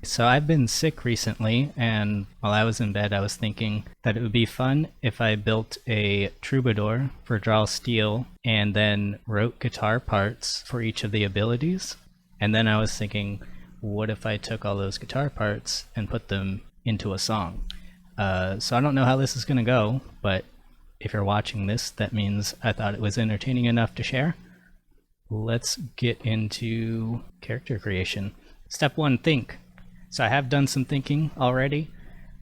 So I've been sick recently, and while I was in bed, I was thinking that it would be fun if I built a troubadour for DRAW Steel and then wrote guitar parts for each of the abilities. And then I was thinking, what if I took all those guitar parts and put them into a song? So I don't know how this is going to go, but if you're watching this, that means I thought it was entertaining enough to share. Let's get into character creation. Step 1, think. So I have done some thinking already.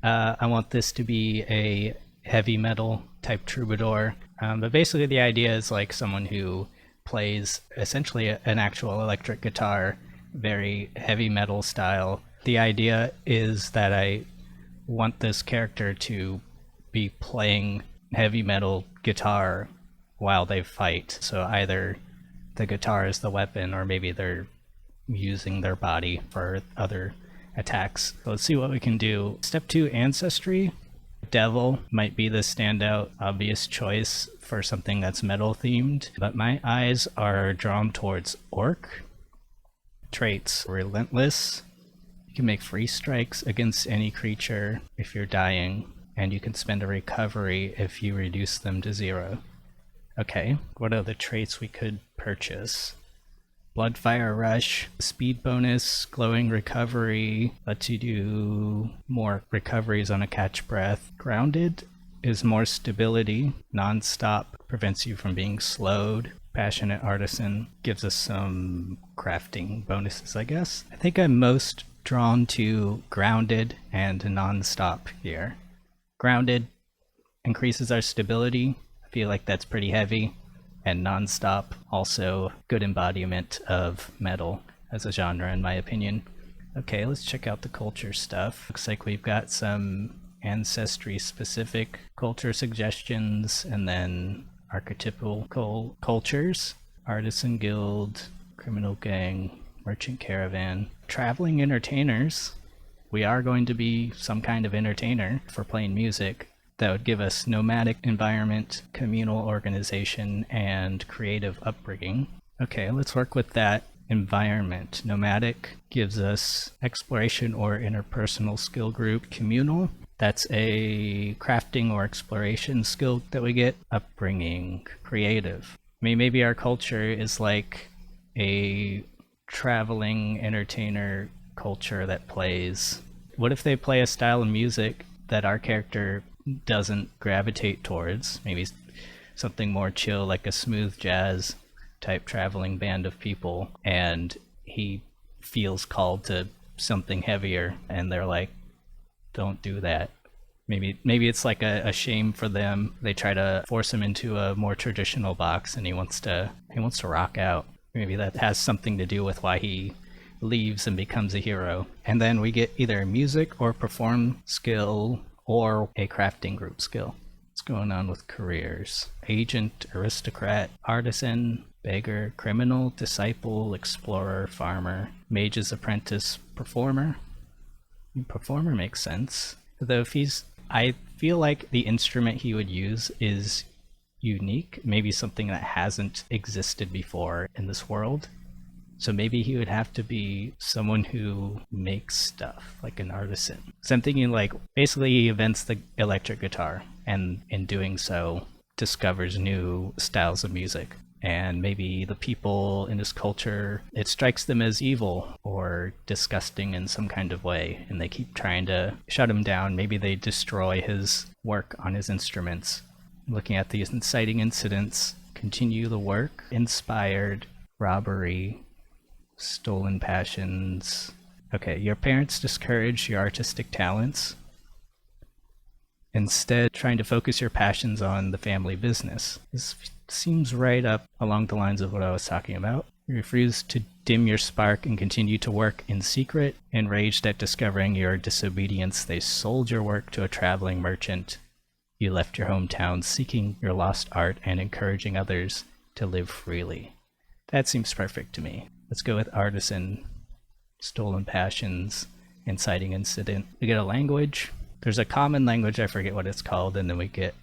I want this to be a heavy metal type troubadour, but basically the idea is like someone who plays essentially an actual electric guitar, very heavy metal style. The idea is that I want this character to be playing heavy metal guitar while they fight. So either the guitar is the weapon, or maybe they're using their body for other attacks. So let's see what we can do. Step 2, Ancestry. Devil might be the standout obvious choice for something that's metal themed, but my eyes are drawn towards Orc. Traits: Relentless. You can make free strikes against any creature if you're dying, and you can spend a recovery if you reduce them to 0. Okay, what are the traits we could purchase? Bloodfire Rush, speed bonus, glowing recovery, lets you do more recoveries on a catch breath. Grounded is more stability, non-stop, prevents you from being slowed. Passionate Artisan gives us some crafting bonuses, I guess. I think I'm most drawn to Grounded and non-stop here. Grounded increases our stability. I feel like that's pretty heavy. And non-stop, also good embodiment of metal as a genre in my opinion. Okay, let's check out the culture stuff. Looks like we've got some Ancestry specific culture suggestions, and then archetypical cultures: Artisan Guild, Criminal Gang, Merchant Caravan. Traveling entertainers. We are going to be some kind of entertainer for playing music. That would give us nomadic environment, communal organization, and creative upbringing. Okay, let's work with that environment. Nomadic gives us exploration or interpersonal skill group. Communal, that's a crafting or exploration skill that we get. Upbringing. Creative. I mean, maybe our culture is like a traveling entertainer culture that plays. What if they play a style of music that our character doesn't gravitate towards? Maybe something more chill, like a smooth jazz type traveling band of people, and he feels called to something heavier, and they're like, don't do that. Maybe it's like a shame for them. They try to force him into a more traditional box, and he wants to rock out. Maybe that has something to do with why he leaves and becomes a hero. And then we get either a music or perform skill or a crafting group skill. What's going on with careers? Agent, aristocrat, artisan, beggar, criminal, disciple, explorer, farmer, mage's apprentice, performer. Performer makes sense. Though if I feel like the instrument he would use is unique, maybe something that hasn't existed before in this world. So maybe he would have to be someone who makes stuff, like an artisan. So I'm thinking like, basically he invents the electric guitar, and in doing so, discovers new styles of music. And maybe the people in his culture, it strikes them as evil or disgusting in some kind of way, and they keep trying to shut him down. Maybe they destroy his work on his instruments. Looking at these inciting incidents, continue the work, inspired, robbery, stolen passions. Okay, your parents discourage your artistic talents, instead trying to focus your passions on the family business. This seems right up along the lines of what I was talking about. You refuse to dim your spark and continue to work in secret. Enraged at discovering your disobedience, they sold your work to a traveling merchant. You left your hometown seeking your lost art and encouraging others to live freely. That seems perfect to me. Let's go with artisan, stolen passions, inciting incident. We get a language. There's a common language, I forget what it's called, and then we get,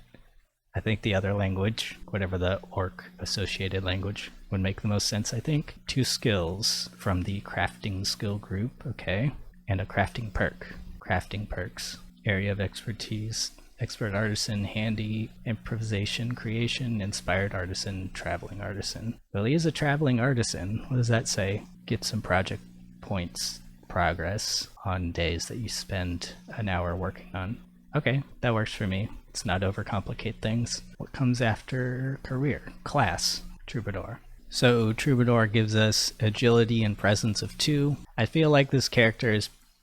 I think, the other language, whatever the orc associated language would make the most sense, I think. 2 skills from the crafting skill group. Okay. and a crafting perk. Crafting perks. Area of expertise. Expert artisan, handy, improvisation, creation, inspired artisan, traveling artisan. Well, he is a traveling artisan. What does that say? Get some project points progress on days that you spend an hour working on. Okay, that works for me. Let's not overcomplicate things. What comes after career? Class. Troubadour. So Troubadour gives us agility and presence of 2. I feel like this character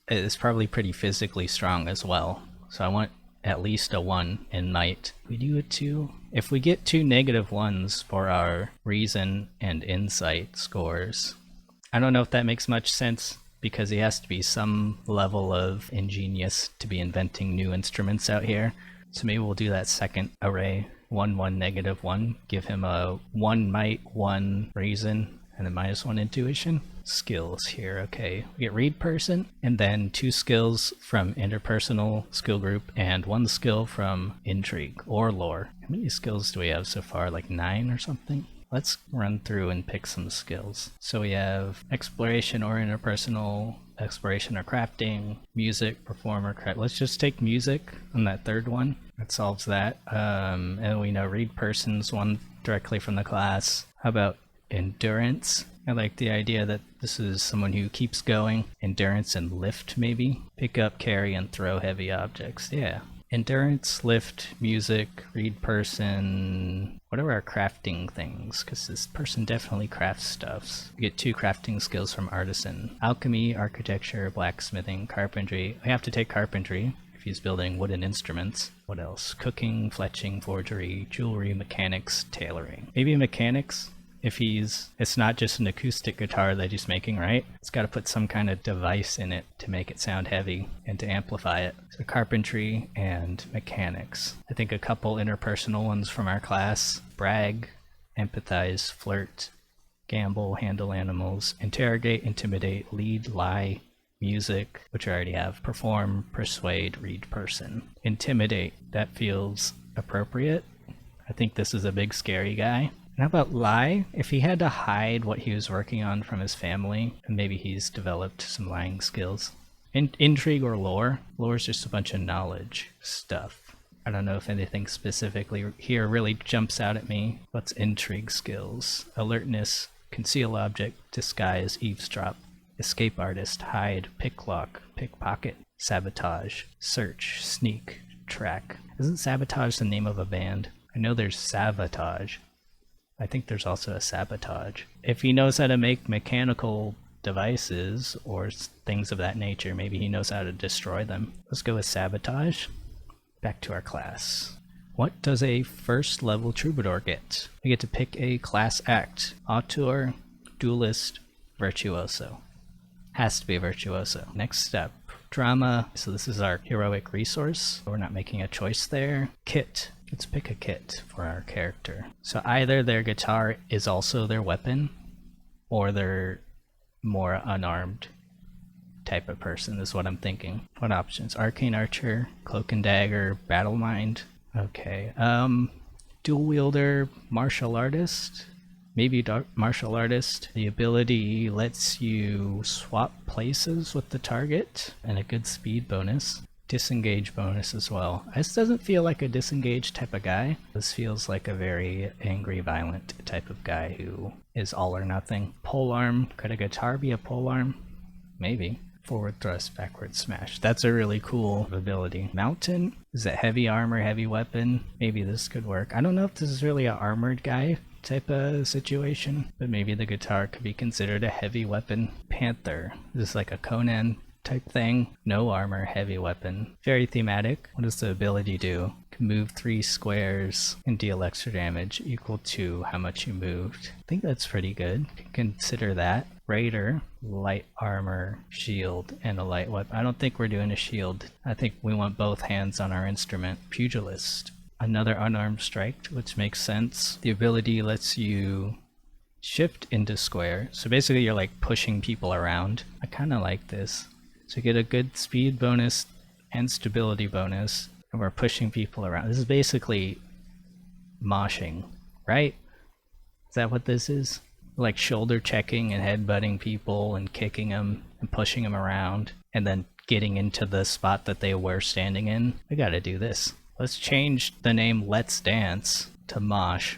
is probably pretty physically strong as well. So I want at least a 1 in might. We do a 2. If we get 2 -1s for our reason and insight scores, I don't know if that makes much sense, because he has to be some level of ingenious to be inventing new instruments out here. So maybe we'll do that second array. 1, 1, -1. Give him a 1 might, 1 reason, and a -1 intuition. Skills here, okay. We get read person, and then 2 skills from interpersonal skill group, and 1 skill from intrigue or lore. How many skills do we have so far? Like 9 or something? Let's run through and pick some skills. So we have exploration or interpersonal, exploration or crafting, music, performer, let's just take music on that 3rd one. That solves that. And we know read person's 1 directly from the class. How about endurance? I like the idea that this is someone who keeps going. Endurance and lift, maybe. Pick up, carry, and throw heavy objects. Yeah. Endurance, lift, music, read person. What are our crafting things? Because this person definitely crafts stuffs. We get 2 crafting skills from artisan. Alchemy, architecture, blacksmithing, carpentry. We have to take carpentry if he's building wooden instruments. What else? Cooking, fletching, forgery, jewelry, mechanics, tailoring. Maybe mechanics? If it's not just an acoustic guitar that he's making, right? It's got to put some kind of device in it to make it sound heavy and to amplify it. So carpentry and mechanics. I think a couple interpersonal ones from our class. Brag, empathize, flirt, gamble, handle animals, interrogate, intimidate, lead, lie, music, which I already have. Perform, persuade, read person. Intimidate, that feels appropriate. I think this is a big scary guy. And how about lie? If he had to hide what he was working on from his family, and maybe he's developed some lying skills. Intrigue or lore? Lore is just a bunch of knowledge stuff. I don't know if anything specifically here really jumps out at me. What's intrigue skills? Alertness, conceal object, disguise, eavesdrop, escape artist, hide, picklock, pickpocket, sabotage, search, sneak, track. Isn't sabotage the name of a band? I know there's Savatage. I think there's also a sabotage. If he knows how to make mechanical devices or things of that nature, maybe he knows how to destroy them. Let's go with sabotage. Back to our class. What does a 1st level troubadour get? We get to pick a class act. Auteur, duelist, virtuoso. Has to be virtuoso. Next step. Drama. So this is our heroic resource. We're not making a choice there. Kit. Let's pick a kit for our character. So either their guitar is also their weapon, or they're more unarmed type of person is what I'm thinking. What options? Arcane Archer, Cloak and Dagger, Battle Mind. Okay. Dual Wielder, Martial Artist. Maybe Martial Artist. The ability lets you swap places with the target, and a good speed bonus. Disengage bonus as well. This doesn't feel like a disengage type of guy. This feels like a very angry, violent type of guy who is all or nothing. Polearm. Could a guitar be a polearm? Maybe. Forward thrust, backward smash. That's a really cool ability. Mountain. Is it heavy armor, heavy weapon? Maybe this could work. I don't know if this is really an armored guy type of situation, but maybe the guitar could be considered a heavy weapon. Panther. Is this like a Conan type thing? No armor, heavy weapon. Very thematic. What does the ability do? Can move 3 squares and deal extra damage equal to how much you moved. I think that's pretty good. Consider that. Raider, light armor, shield, and a light weapon. I don't think we're doing a shield. I think we want both hands on our instrument. Pugilist. Another unarmed strike, which makes sense. The ability lets you shift into square. So basically you're like pushing people around. I kind of like this. So you get a good speed bonus and stability bonus, and we're pushing people around. This is basically moshing, right? Is that what this is? like shoulder checking and headbutting people and kicking them and pushing them around and then getting into the spot that they were standing in. We gotta do this. Let's change the name Let's Dance to Mosh.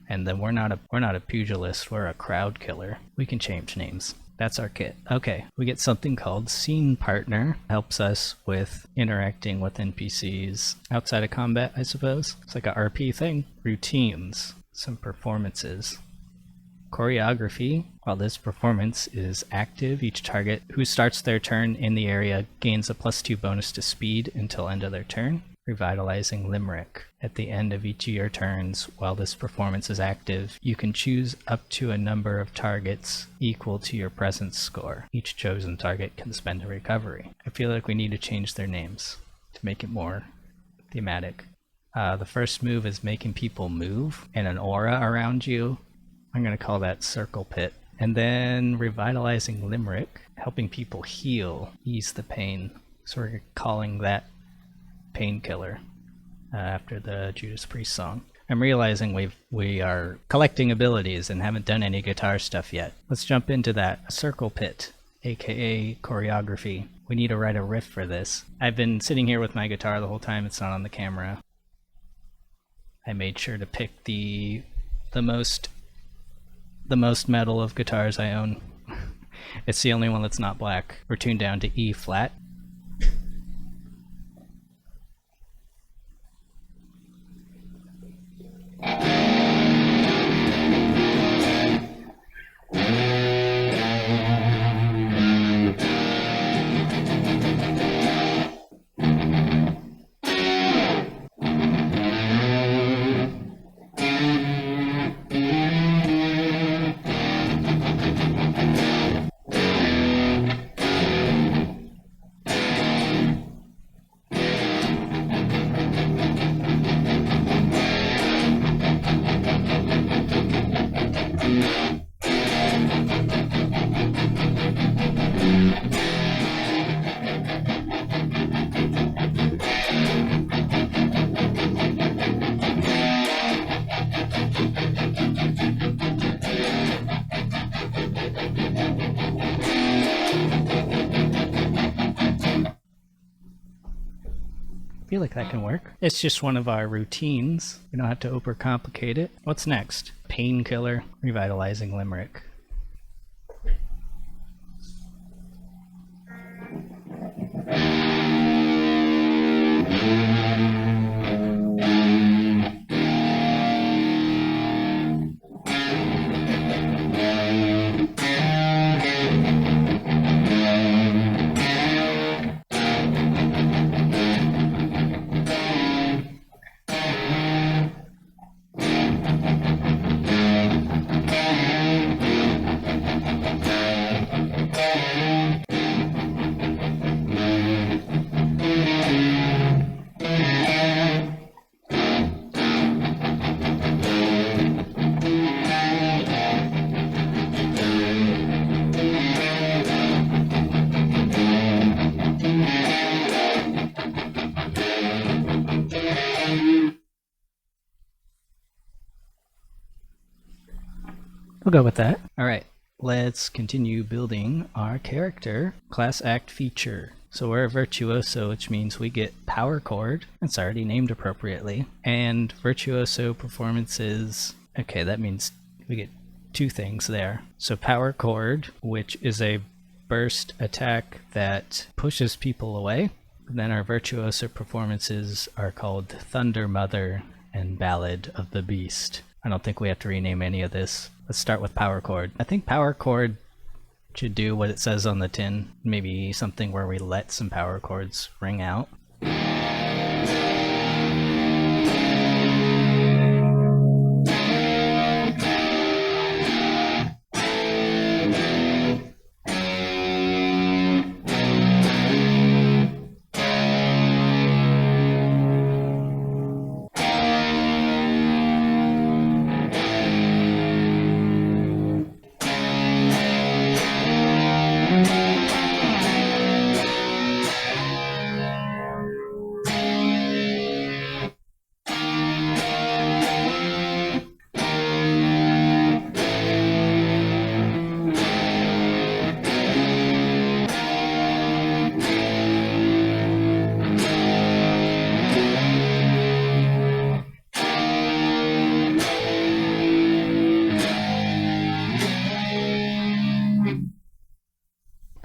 And then we're not a pugilist, we're a crowd killer. We can change names. That's our kit. Okay, we get something called Scene Partner. Helps us with interacting with NPCs outside of combat, I suppose. It's like a RP thing. Routines, some performances. Choreography. While this performance is active, each target who starts their turn in the area gains a +2 bonus to speed until end of their turn. Revitalizing Limerick. At the end of each of your turns, while this performance is active, you can choose up to a number of targets equal to your presence score. Each chosen target can spend a recovery. I feel like we need to change their names to make it more thematic. The first move is making people move and an aura around you. I'm going to call that Circle Pit. And then Revitalizing Limerick, helping people heal, ease the pain. So we're calling that Painkiller after the Judas Priest song. I'm realizing we are collecting abilities and haven't done any guitar stuff yet. Let's jump into that. Circle Pit, aka choreography. We need to write a riff for this. I've been sitting here with my guitar the whole time. It's not on the camera. I made sure to pick the most metal of guitars I own. It's the only one that's not black. We're tuned down to E flat. I feel like that can work. It's just one of our routines. We don't have to overcomplicate it. What's next? Painkiller, Revitalizing Limerick. We'll go with that. Alright, let's continue building our character. Class Act Feature. So we're a Virtuoso, which means we get Power Chord. It's already named appropriately. And Virtuoso performances. Okay, that means we get two things there. So Power Chord, which is a burst attack that pushes people away. And then our Virtuoso performances are called Thunder Mother and Ballad of the Beast. I don't think we have to rename any of this. Let's start with Power Chord. I think Power Chord should do what it says on the tin. Maybe something where we let some power chords ring out.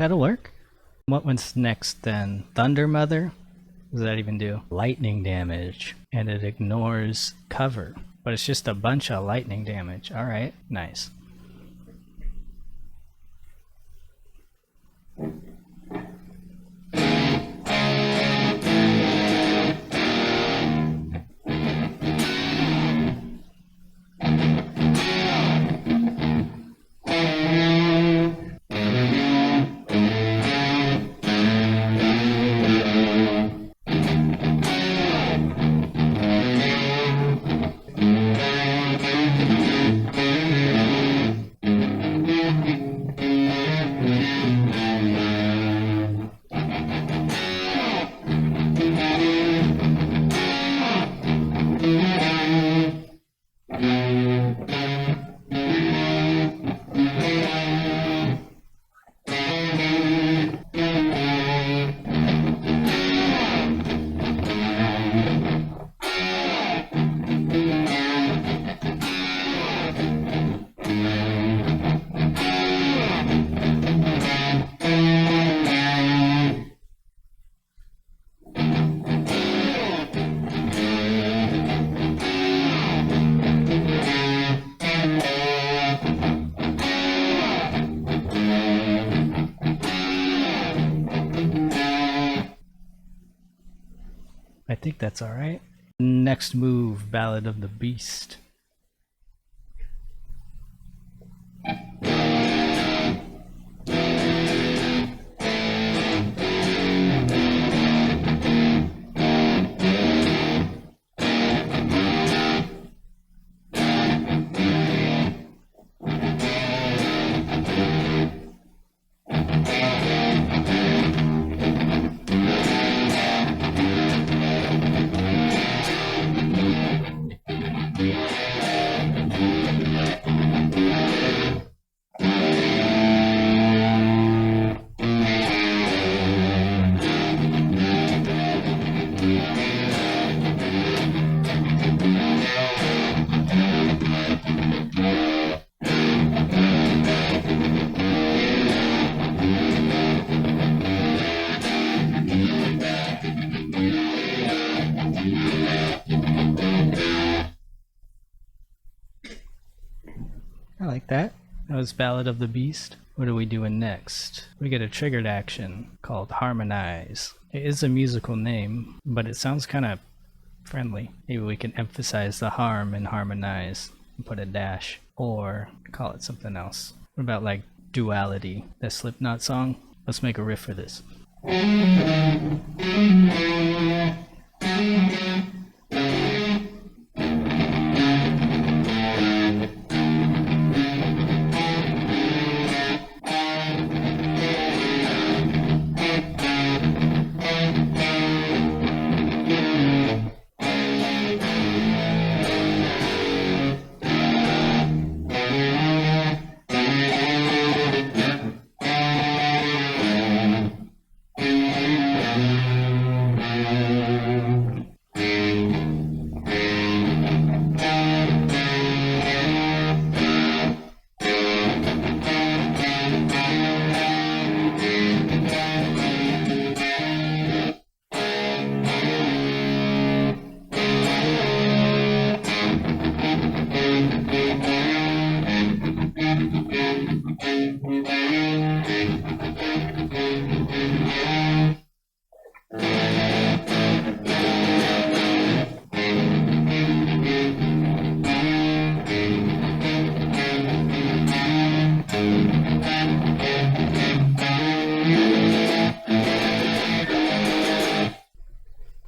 That'll work. What one's next then? Thunder Mother? What does that even do? Lightning damage, and it ignores cover, but it's just a bunch of lightning damage. Alright, nice. I think that's alright. Next move, Ballad of the Beast. I like that. That was Ballad of the Beast. What are we doing next? We get a triggered action called Harmonize. It is a musical name, but it sounds kind of friendly. Maybe we can emphasize the harm in Harmonize and put a dash, or call it something else. What about like Duality, that Slipknot song? Let's make a riff for this.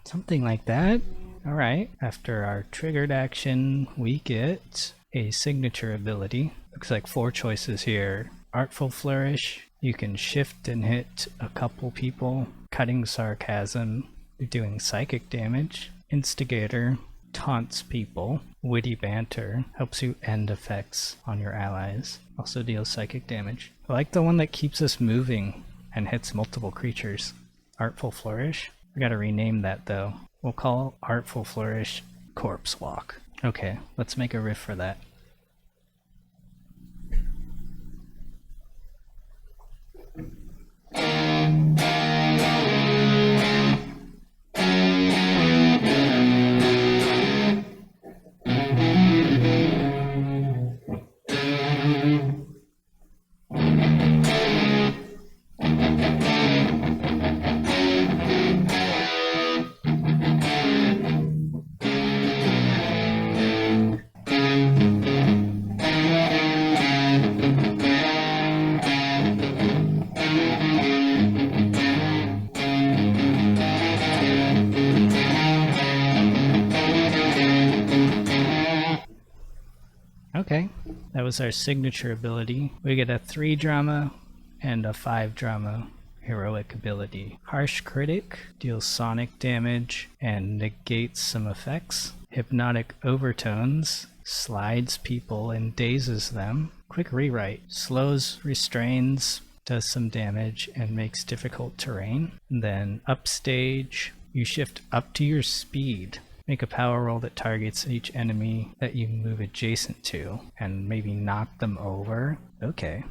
Something like that. Alright, after our triggered action, we get a signature ability. Looks like 4 choices here. Artful Flourish, you can shift and hit a couple people. Cutting Sarcasm, you're doing psychic damage. Instigator, taunts people. Witty Banter, helps you end effects on your allies. Also deals psychic damage. I like the one that keeps us moving and hits multiple creatures. Artful Flourish. We gotta rename that though. We'll call Artful Flourish Corpse Walk. Okay, let's make a riff for that. was our signature ability. We get a 3 drama and a 5 drama heroic ability. Harsh Critic deals sonic damage and negates some effects. Hypnotic Overtones slides people and dazes them. Quick Rewrite slows, restrains, does some damage, and makes difficult terrain. And then Upstage, you shift up to your speed. Make a power roll that targets each enemy that you move adjacent to, and maybe knock them over. Okay,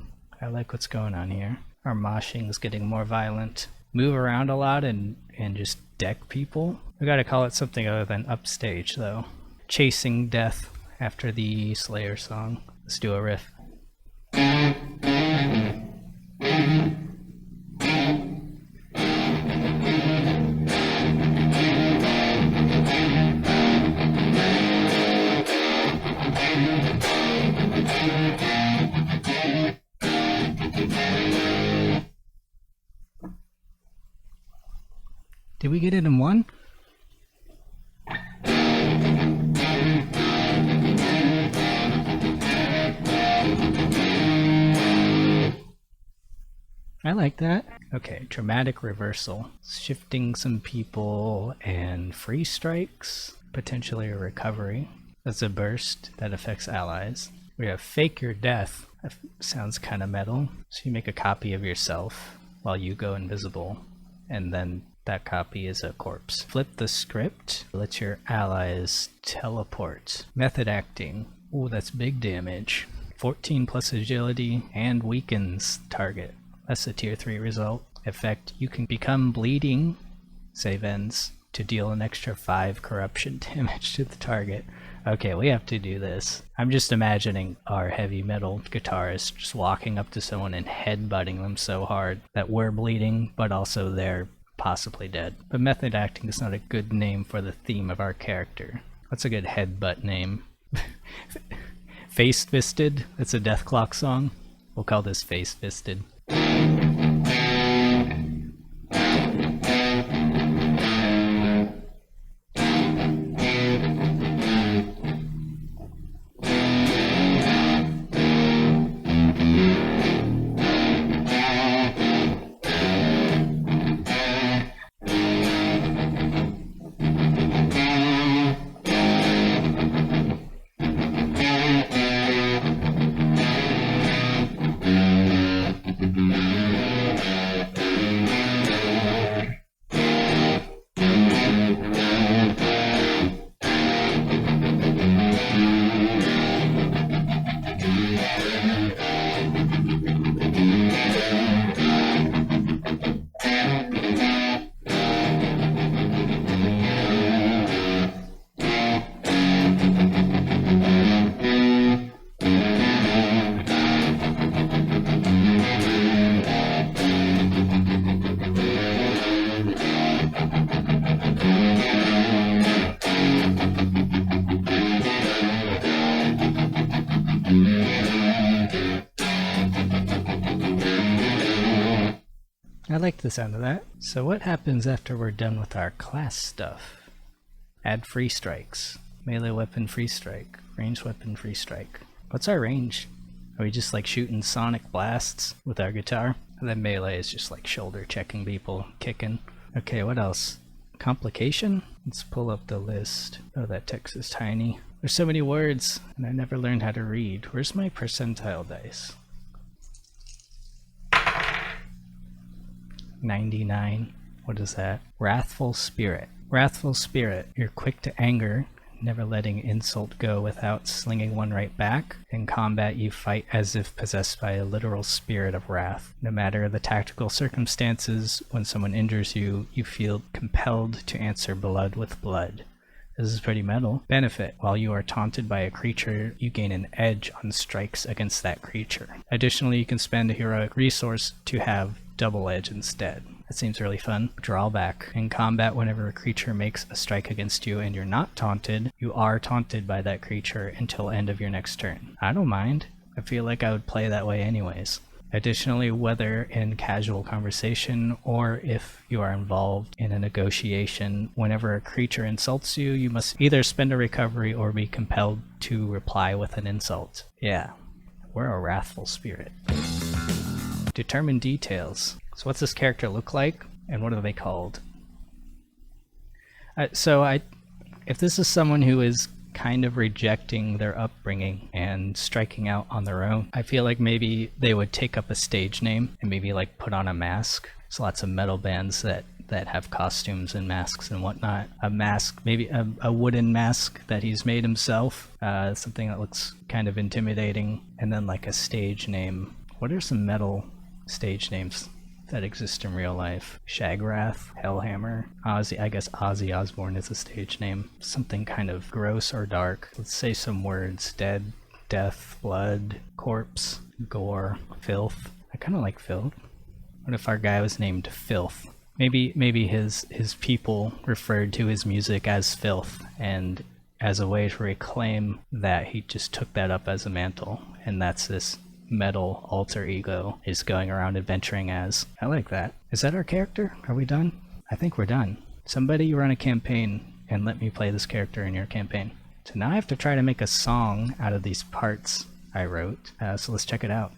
I like what's going on here. Our moshing's getting more violent. Move around a lot and just deck people. We gotta call it something other than Upstage though. Chasing Death after the Slayer song. Let's do a riff. Did we get it in one? I like that. Okay, Dramatic Reversal. Shifting some people and free strikes. Potentially a recovery. That's a burst that affects allies. We have Fake Your Death. That sounds kind of metal. So you make a copy of yourself while you go invisible. And then that copy is a corpse. Flip the Script. Lets your allies teleport. Method Acting. Ooh, that's big damage. 14 plus agility and weakens target. That's a tier 3 result. Effect, you can become bleeding, save ends, to deal an extra 5 corruption damage to the target. Okay, we have to do this. I'm just imagining our heavy metal guitarist just walking up to someone and headbutting them so hard that we're bleeding, but also they're possibly dead. But Method Acting is not a good name for the theme of our character. What's a good headbutt name? Face Fisted? That's a Death Clock song. We'll call this Face Fisted. I like the sound of that. So what happens after we're done with our class stuff? Add free strikes. Melee weapon free strike. Ranged weapon free strike. What's our range? Are we just like shooting sonic blasts with our guitar? And then melee is just like shoulder checking people, kicking. Okay, what else? Complication? Let's pull up the list. Oh, that text is tiny. There's so many words, and I never learned how to read. Where's my percentile dice? 99. What is that? Wrathful Spirit. Wrathful Spirit. You're quick to anger, never letting insult go without slinging one right back. In combat, you fight as if possessed by a literal spirit of wrath. No matter the tactical circumstances, when someone injures you, you feel compelled to answer blood with blood. This is pretty metal. Benefit. While you are taunted by a creature, you gain an edge on strikes against that creature. Additionally, you can spend a heroic resource to have double edge instead. That seems really fun. Drawback. In combat, whenever a creature makes a strike against you and you're not taunted, you are taunted by that creature until end of your next turn. I don't mind. I feel like I would play that way anyways. Additionally, whether in casual conversation or if you are involved in a negotiation, whenever a creature insults you, you must either spend a recovery or be compelled to reply with an insult. Yeah, We're a wrathful spirit. Determine details. So what's this character look like, and what are they called? If this is someone who is kind of rejecting their upbringing and striking out on their own, I feel like maybe they would take up a stage name and maybe like put on a mask. There's lots of metal bands that have costumes and masks and whatnot. A mask, maybe a wooden mask that he's made himself, something that looks kind of intimidating, and then like a stage name. What are some metal stage names that exist in real life? Shagrath, Hellhammer, Ozzy. I guess Ozzy Osbourne is a stage name. Something kind of gross or dark. Let's say some words: dead, death, blood, corpse, gore, filth. I kind of like filth. What if our guy was named Filth? Maybe his people referred to his music as filth, and as a way to reclaim that, he just took that up as a mantle, and that's this metal alter ego is going around adventuring as. I like that. Is that our character? Are we done? I think we're done. Somebody run a campaign and let me play this character in your campaign. So now I have to try to make a song out of these parts I wrote. So let's check it out.